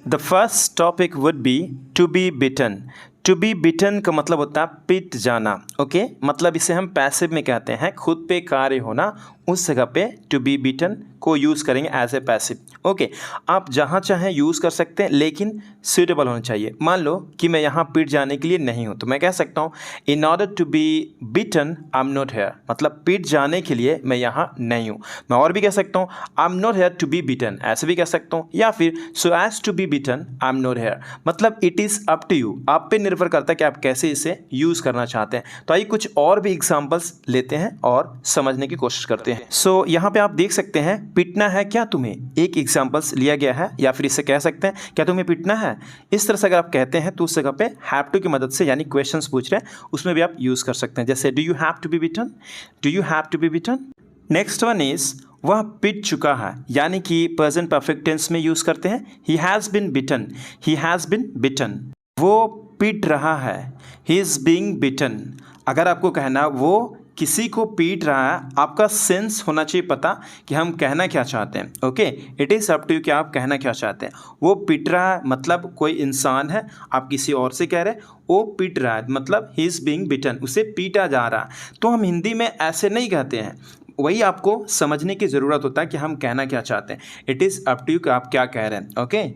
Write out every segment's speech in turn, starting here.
The first topic would be to be bitten. To be bitten का मतलब होता है पिट जाना। ओके, मतलब इसे हम पैसिव में कहते हैं, खुद पे कार्य होना, उस जगह पे टू बी बिटन को यूज़ करेंगे एज ए पैसिव। ओके, आप जहाँ चाहें यूज़ कर सकते हैं, लेकिन सूटेबल होना चाहिए। मान लो कि मैं यहाँ पिट जाने के लिए नहीं हूँ, तो मैं कह सकता हूँ in order to be bitten I am not here, मतलब पिट जाने के लिए मैं यहाँ नहीं हूँ। मैं और भी कह सकता हूँ I am not here to be bitten, ऐसे भी कह सकता हूँ, या फिर so as to be bitten I am not here. मतलब it is up to you, आप पे निर्भर करता है कि आप कैसे इसे यूज़ करना चाहते हैं। तो आइए कुछ और भी एग्जाम्पल्स लेते हैं और समझने की कोशिश करते हैं। सो यहाँ पे आप देख सकते हैं पिटना है क्या तुम्हें, एक एग्जाम्पल्स लिया गया है, या फिर इसे कह सकते हैं क्या तुम्हें पिटना है। इस तरह से अगर आप कहते हैं तो उस जगह पे हैव टू की मदद से, यानी क्वेश्चंस पूछ रहे हैं, उसमें भी आप यूज़ कर सकते हैं। जैसे do you have to be bitten, do you have to be bitten. Next one is वह पिट चुका है, यानी कि प्रेजेंट परफेक्ट टेंस में यूज़ करते हैं। He has been bitten, he has been bitten. वो पिट रहा है, ही इज़ बीइंग बिटन। अगर आपको कहना वो किसी को पीट रहा है, आपका सेंस होना चाहिए पता कि हम कहना क्या चाहते हैं। Okay, it is up to you कि आप कहना क्या चाहते हैं। वो पिट रहा है मतलब कोई इंसान है, आप किसी और से कह रहे हैं वो पिट रहा है, मतलब ही इज़ बीइंग बिटन, उसे पीटा जा रहा है। तो हम हिंदी में ऐसे नहीं कहते हैं, वही आपको समझने की ज़रूरत होता है कि हम कहना क्या चाहते हैं। It is up to you कि आप क्या कह रहे हैं। ओके,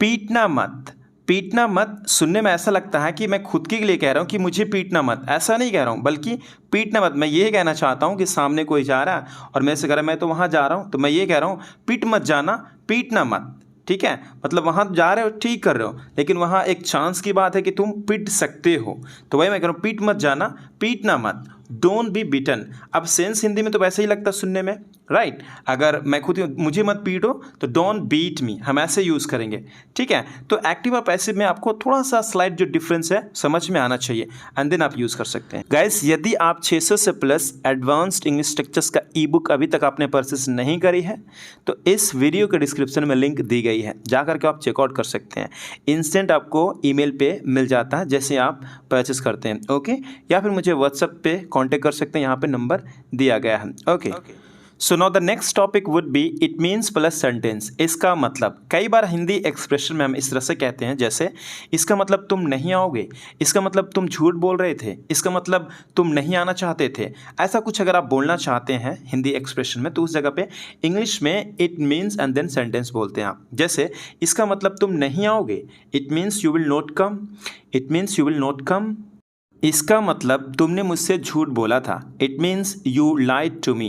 पीटना मत। पीटना मत सुनने में ऐसा लगता है कि मैं खुद के लिए कह रहा हूँ कि मुझे पीटना मत, ऐसा नहीं कह रहा हूँ, बल्कि पीटना मत मैं ये कहना चाहता हूँ कि सामने कोई जा रहा है और मैं से कह रहा मैं तो वहाँ जा रहा हूँ, तो मैं ये कह रहा हूँ पीट मत जाना, पीटना मत। ठीक है, मतलब वहाँ जा रहे हो ठीक कर रहे हो, लेकिन वहाँ एक चांस की बात है कि तुम पीट सकते हो, तो वही मैं कह रहा हूँ पीट मत जाना, पीटना मत। डोंट बी बिटन, अब सेंस हिंदी में तो वैसे ही लगता सुनने में, राइट। अगर मैं खुद मुझे मत पीटो तो डोंट बीट मी, हम ऐसे यूज़ करेंगे। ठीक है, तो एक्टिव और पैसिव में आपको थोड़ा सा स्लाइड जो डिफरेंस है समझ में आना चाहिए, एंड देन आप यूज़ कर सकते हैं। गाइस, यदि आप 600 से प्लस एडवांस्ड इंग्लिश स्ट्रक्चर्स का ई बुक अभी तक आपने परचेस नहीं करी है, तो इस वीडियो के डिस्क्रिप्शन में लिंक दी गई है, जा करके आप चेकआउट कर सकते हैं। इंस्टेंट आपको ईमेल पे मिल जाता है जैसे आप परचेस करते हैं। ओके, या फिर मुझे व्हाट्सएप पे कांटेक्ट कर सकते हैं, यहाँ पे नंबर दिया गया है। Okay, so now the next topic would B it means plus sentence. इसका मतलब कई बार हिंदी एक्सप्रेशन में हम इस तरह से कहते हैं, जैसे इसका मतलब तुम नहीं आओगे, इसका मतलब तुम झूठ बोल रहे थे, इसका मतलब तुम नहीं आना चाहते थे। ऐसा कुछ अगर आप बोलना चाहते हैं हिंदी एक्सप्रेशन में, तो उस जगह पे इंग्लिश में it means and then sentence बोलते हैं आप। जैसे इसका मतलब तुम नहीं आओगे, it means you will not come, it means you will not come. इसका मतलब तुमने मुझसे झूठ बोला था, it means you lied to me,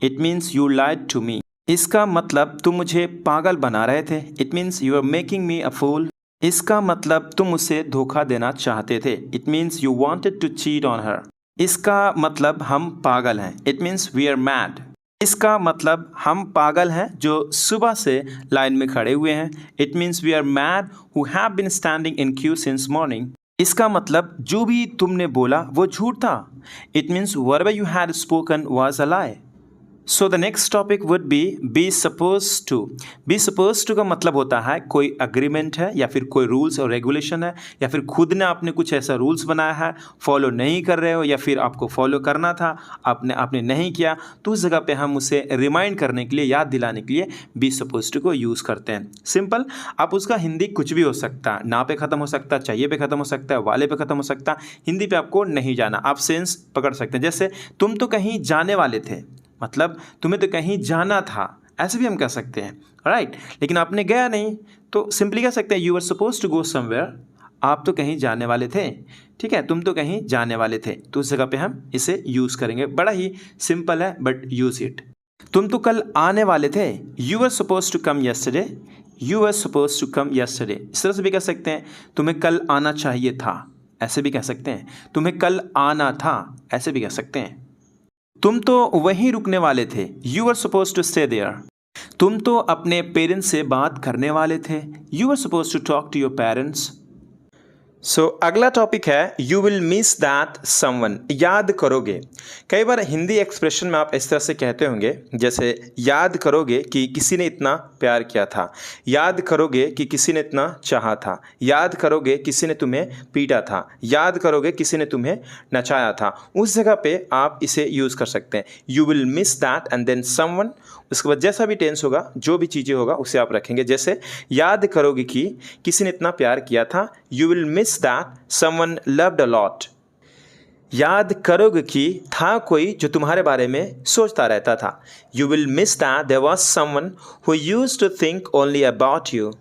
it means you lied to me. इसका मतलब तुम मुझे पागल बना रहे थे, it means you are making me a fool. इसका मतलब तुम मुझसे धोखा देना चाहते थे, it means you wanted to cheat on her. इसका मतलब हम पागल हैं, it means we are mad. इसका मतलब हम पागल हैं जो सुबह से लाइन में खड़े हुए हैं, it means we are mad who have been standing in queue since morning. इसका मतलब जो भी तुमने बोला वो झूठ था, it means whatever you had spoken was a lie. So the next topic would be suppose to. Be suppose to का मतलब होता है कोई अग्रीमेंट है, या फिर कोई रूल्स और रेगुलेशन है, या फिर खुद ने आपने कुछ ऐसा रूल्स बनाया है, फॉलो नहीं कर रहे हो, या फिर आपको फॉलो करना था आपने नहीं किया, तो उस जगह पे हम उसे रिमाइंड करने के लिए, याद दिलाने के लिए बी सपोज टू को यूज़ करते हैं। सिंपल, आप उसका हिंदी कुछ भी हो सकता है, ना पे ख़त्म हो सकता है, चाहिए पे ख़त्म हो सकता है, वाले पे ख़त्म हो सकता है, हिंदी पे आपको नहीं जाना, आप सेंस पकड़ सकते हैं। जैसे तुम तो कहीं जाने वाले थे, मतलब तुम्हें तो कहीं जाना था, ऐसे भी हम कह सकते हैं, राइट। लेकिन आपने गया नहीं, तो सिंपली कह सकते हैं you are suppose to go somewhere, आप तो कहीं जाने वाले थे। ठीक है, तुम तो कहीं जाने वाले थे, तो उस जगह पे हम इसे यूज़ करेंगे। बड़ा ही सिंपल है, बट यूज़ इट। तुम तो कल आने वाले थे, you are suppose to come yesterday, you are suppose to come yesterday. इस तरह से भी कह सकते हैं तुम्हें कल आना चाहिए था, ऐसे भी कह सकते हैं तुम्हें कल आना था, ऐसे भी कह सकते हैं। तुम तो वहीं रुकने वाले थे, you are suppose to stay there. तुम तो अपने पेरेंट्स से बात करने वाले थे, you are suppose to talk to your parents. अगला टॉपिक है you will miss that someone, याद करोगे। कई बार हिंदी एक्सप्रेशन में आप इस तरह से कहते होंगे, जैसे याद करोगे कि किसी ने इतना प्यार किया था, याद करोगे कि किसी ने इतना चाहा था, याद करोगे किसी ने तुम्हें पीटा था, याद करोगे किसी ने तुम्हें नचाया था। उस जगह पे आप इसे यूज़ कर सकते हैं, you will miss that and then someone. उसके बाद जैसा भी टेंस होगा, जो भी चीज़ें होगा उसे आप रखेंगे। जैसे याद करोगे कि किसी ने इतना प्यार किया था, you will miss that someone loved a lot. याद करोगे कि था कोई जो तुम्हारे बारे में सोचता रहता था, you will miss that there was someone who used to think only about you.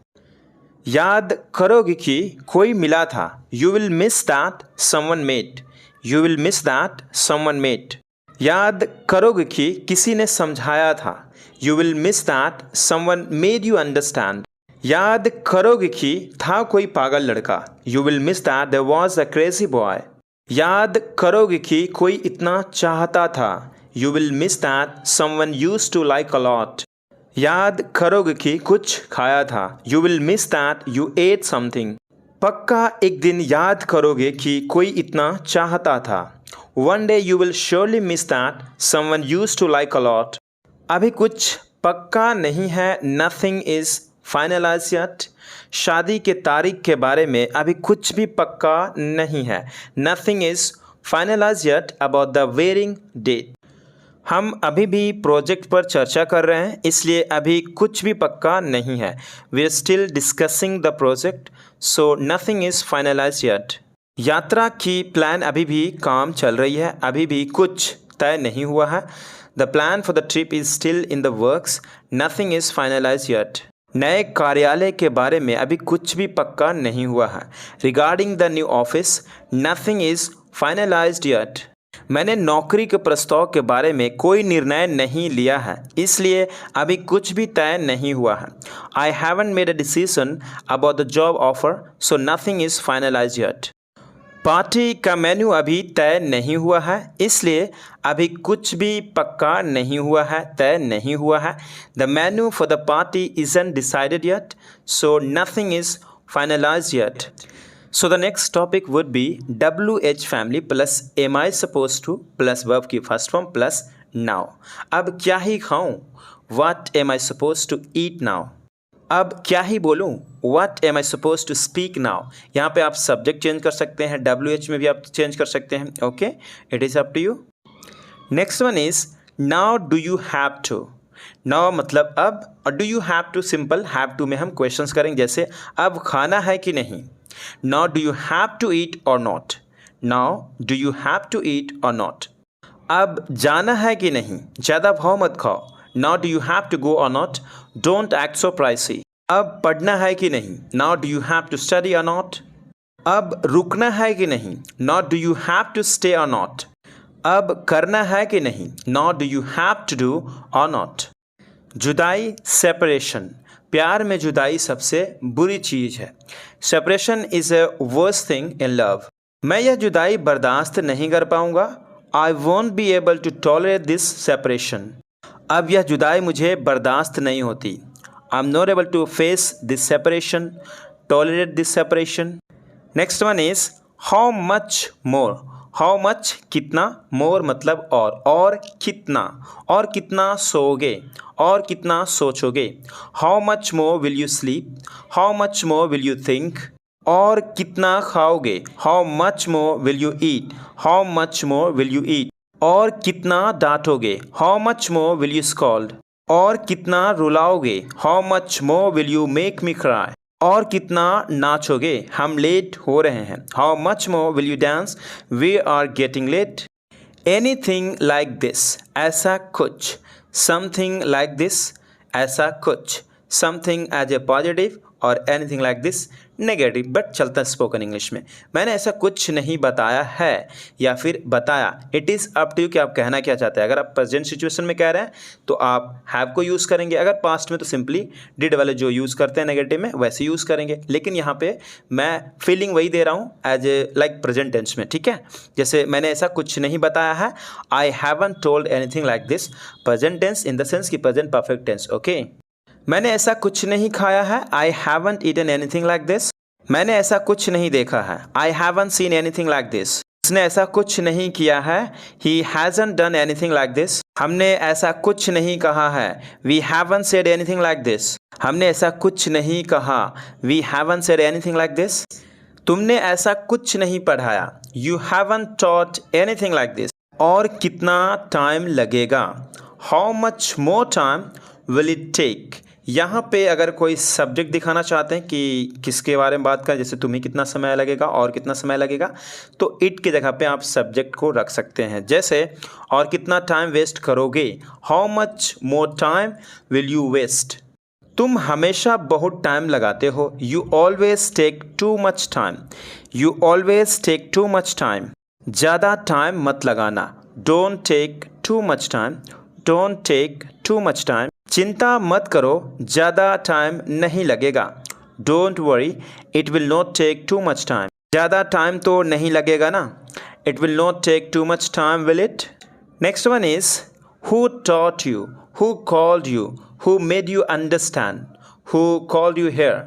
याद करोगे कि कोई मिला था, you will miss that someone met, you will miss that someone met. याद करोगे कि किसी ने समझाया था, you will miss that someone made you understand. याद करोगे कि था कोई पागल लड़का, you will miss that there was a crazy boy. याद करोगे कि कोई इतना चाहता था, you will miss that someone used to like a lot. याद करोगे कि कुछ खाया था, you will miss that you ate something. पक्का एक दिन याद करोगे कि कोई इतना चाहता था, one day you will surely miss that someone used to like a lot. अभी कुछ पक्का नहीं है, नथिंग इज फाइनलाइज येट। शादी के तारीख के बारे में अभी कुछ भी पक्का नहीं है, nothing is finalize yet about the wedding date. हम अभी भी प्रोजेक्ट पर चर्चा कर रहे हैं, इसलिए अभी कुछ भी पक्का नहीं है। We are still discussing the project, so nothing is finalize yet. यात्रा की प्लान अभी भी काम चल रही है, अभी भी कुछ तय नहीं हुआ है। The plan for the trip is still in the works, nothing is finalize yet. नए कार्यालय के बारे में अभी कुछ भी पक्का नहीं हुआ है। Regarding the new office, nothing is finalised yet. मैंने नौकरी के प्रस्ताव के बारे में कोई निर्णय नहीं लिया है, इसलिए अभी कुछ भी तय नहीं हुआ है। I haven't made a decision about the job offer, so nothing is finalised yet. Party का मेन्यू अभी तय नहीं हुआ है, इसलिए अभी कुछ भी पक्का नहीं हुआ है, तय नहीं हुआ है। The menu for the party isn't decided yet, so nothing is finalised yet. So the next topic would be WH family plus am I supposed to plus verb की first form plus now। अब क्या ही खाऊं, what am I supposed to eat now। अब क्या ही बोलूं, what am I supposed to speak now। यहाँ पे आप सब्जेक्ट चेंज कर सकते हैं, WH में भी आप चेंज कर सकते हैं, okay, it is up to you. Next one is now do you have to। now मतलब अब, और do you have to simple, have to में हम क्वेश्चंस करेंगे, जैसे अब खाना है कि नहीं। Now do you have to eat or not? Now do you have to eat or not? अब जाना है कि नहीं, ज़्यादा भाव मत खाओ। Now do you have to go or not? Don't act so pricey। अब पढ़ना है कि नहीं। Now do you have to study or not? अब रुकना है कि नहीं। Now do you have to stay or not? अब करना है कि नहीं। Now do you have to do or not? जुदाई, सेपरेशन। प्यार में जुदाई सबसे बुरी चीज़ है। Separation is a worst thing in love. मैं यह जुदाई बर्दाश्त नहीं कर पाऊंगा। I won't be able to tolerate this separation. अब यह जुदाई मुझे बर्दाश्त नहीं होती। I am not able to face this separation, tolerate this separation. Next one is how much more. How much कितना, मोर मतलब और कितना सोओगे, और कितना सोचोगे। How much more will you sleep, how much more will you think. और कितना खाओगे, how much more will you eat, how much more will you eat. और कितना डांटोगे, how much more will you scold. और कितना रुलाओगे, how much more will you make me cry. और कितना नाचोगे, हम लेट हो रहे हैं। How much more will you dance, we are getting late. Anything like this, ऐसा कुछ। समथिंग लाइक दिस, ऐसा कुछ। समथिंग एज ए पॉजिटिव और anything like this negative, but चलता है स्पोकन इंग्लिश में। मैंने ऐसा कुछ नहीं बताया है या फिर बताया, it is up to you कि आप कहना क्या चाहते हैं। अगर आप प्रेजेंट सिचुएशन में कह रहे हैं तो आप हैव को यूज़ करेंगे, अगर पास्ट में तो सिंपली डिड वाले जो यूज़ करते हैं नेगेटिव में वैसे यूज़ करेंगे। लेकिन यहाँ पे मैं फीलिंग वही दे रहा हूँ as a like present tense में, ठीक है। जैसे मैंने ऐसा कुछ नहीं बताया है, I haven't told anything like this, present tense in the sense कि प्रेजेंट परफेक्ट टेंस, ओके। मैंने ऐसा कुछ नहीं खाया है, I haven't eaten anything like this. मैंने ऐसा कुछ नहीं देखा है। I haven't seen anything like this. उसने ऐसा कुछ नहीं किया है। He hasn't done anything like this. हमने ऐसा कुछ नहीं कहा है। We haven't said anything like this. हमने ऐसा कुछ नहीं कहा। We haven't said anything like this. तुमने ऐसा कुछ नहीं पढ़ाया। You haven't taught anything like this. और कितना टाइम लगेगा। How much more time will it take. यहाँ पे अगर कोई सब्जेक्ट दिखाना चाहते हैं कि किसके बारे में बात करें, जैसे तुम्हें कितना समय लगेगा और कितना समय लगेगा, तो इट की जगह पे आप सब्जेक्ट को रख सकते हैं। जैसे और कितना टाइम वेस्ट करोगे। How much more time will you waste. तुम हमेशा बहुत टाइम लगाते हो। You always take too much time. You always take too much time. ज़्यादा टाइम मत लगाना। Don't take too much time. Don't take too much time. चिंता मत करो, ज़्यादा टाइम नहीं लगेगा। Don't worry, it will not take too much time. ज़्यादा टाइम तो नहीं लगेगा ना। It will not take too much time will it. Next one is who taught you, who called you, who made you understand, who called you here.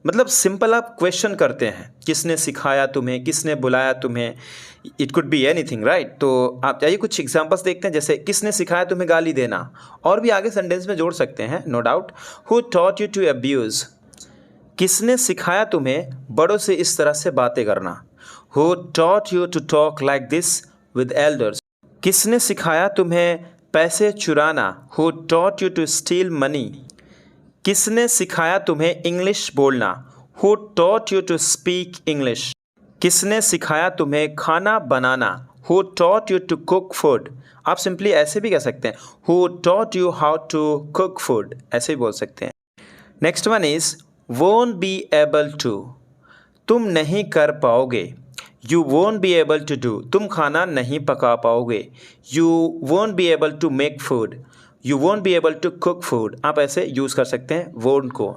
मतलब simple आप question करते हैं, किसने सिखाया तुम्हें, किसने बुलाया तुम्हें। It could be anything, right. तो आप चाहिए कुछ एग्जांपल्स देखते हैं, जैसे किसने सिखाया तुम्हें गाली देना, और भी आगे सेंटेंस में जोड़ सकते हैं, no doubt. Who taught you to abuse. किसने सिखाया तुम्हें बड़ों से इस तरह से बातें करना। Who taught you to talk like this with elders. किसने सिखाया तुम्हें पैसे चुराना। Who taught you to steal money. किसने सिखाया तुम्हें इंग्लिश बोलना। Who taught you to speak English. किसने सिखाया तुम्हें खाना बनाना। Who taught you to cook food. आप सिंपली ऐसे भी कह सकते हैं, who taught you how to cook food, ऐसे भी बोल सकते हैं। Next one is won't be able to. तुम नहीं कर पाओगे। You won't be able to do. तुम खाना नहीं पका पाओगे। You won't be able to make food. You won't be able to cook food. आप ऐसे यूज़ कर सकते हैं वोंट को।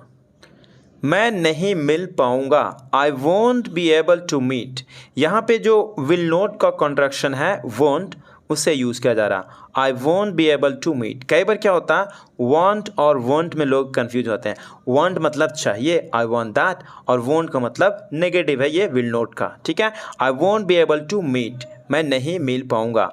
मैं नहीं मिल पाऊंगा। I won't be able to meet. यहाँ पे जो विल नॉट का कॉन्ट्रैक्शन है वोंट, उससे यूज़ किया जा रहा। I won't be able to meet. कई बार क्या होता है, वांट और वोंट में लोग कंफ्यूज होते हैं। वांट मतलब चाहिए, आई वांट दैट, और वोंट का मतलब नेगेटिव है, ये विल नॉट का, ठीक है। I won't be able to meet, मैं नहीं मिल पाऊंगा।